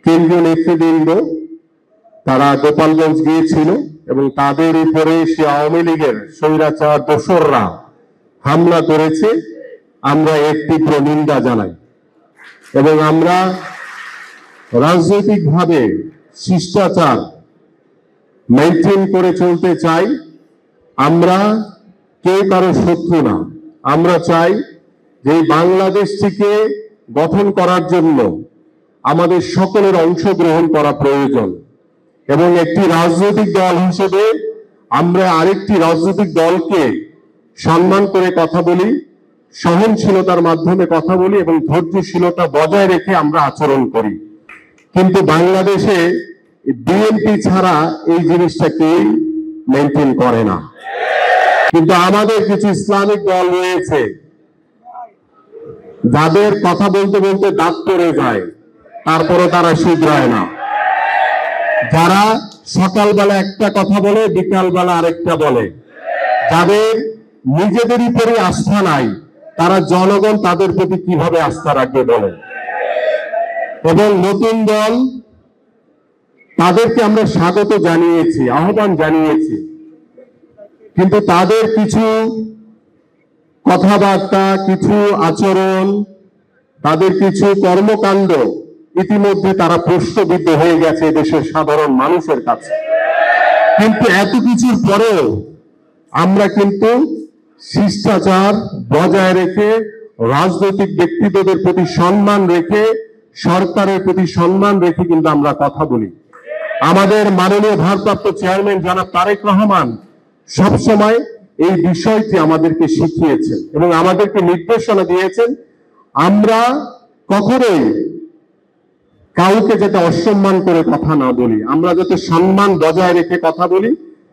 কেন্দ্রীয় নেতৃবৃন্দ তারা গোপালগঞ্জ গিয়েছিল এবং তাদের উপরে সে আওয়ামী লীগের স্বৈরাচার দোসররা হামলা করেছে। আমরা এর তীব্র নিন্দা জানাই এবং আমরা রাজনৈতিকভাবে শিষ্টাচার মেইনটেইন করে চলতে চাই। আমরা কেউ কারো শত্রু না। আমরা চাই যে বাংলাদেশটিকে গঠন করার জন্য আমাদের সকলের অংশগ্রহণ করা প্রয়োজন এবং একটি রাজনৈতিক দল হিসেবে আমরা আরেকটি রাজনৈতিক দলকে সম্মান করে কথা বলি, সহনশীলতার মাধ্যমে কথা বলি এবং ধৈর্যশীলতা বজায় রেখে আমরা আচরণ করি। কিন্তু বাংলাদেশে বিএনপি ছাড়া এই জিনিসটা কেউ মেনটেন করে না। কিন্তু আমাদের কিছু ইসলামিক দল রয়েছে যাদের কথা বলতে বলতে দাঁত পড়ে যায়, তারপরে তারা শুধরায় না। যারা সকালবেলা একটা কথা বলে, বিকালবেলা আরেকটা বলে, যাদের নিজেদের উপরে আস্থা নাই, তারা জনগণ তাদের প্রতি কিভাবে আস্থা রাখবে বলে। এবং নতুন দল তাদেরকে আমরা স্বাগত জানিয়েছি, আহ্বান জানিয়েছি, কিন্তু তাদের কিছু কথাবার্তা, কিছু আচরণ, তাদের কিছু কর্মকাণ্ড ইতিমধ্যে তারা প্রশ্নবিদ্ধ হয়ে গেছে দেশের সাধারণ মানুষের কাছে। কিন্তু এত কিছুর পরেও আমরা কিন্তু শিষ্টাচার বজায় রেখে, রাজনৈতিক ব্যক্তিত্বদের প্রতি সম্মান রেখে, সরকারের প্রতি সম্মান রেখে কিন্তু আমরা কথা বলি। আমাদের মাননীয় ভারপ্রাপ্ত চেয়ারম্যান জনাব তারেক রহমান সবসময় এই বিষয়টি আমাদেরকে শিখিয়েছেন এবং আমাদেরকে নির্দেশনা দিয়েছেন। আমরা কখনোই কাউকে যাতে অসম্মান করে কথা না বলি, আমরা যাতে সম্মান বজায় রেখে কথা বলি।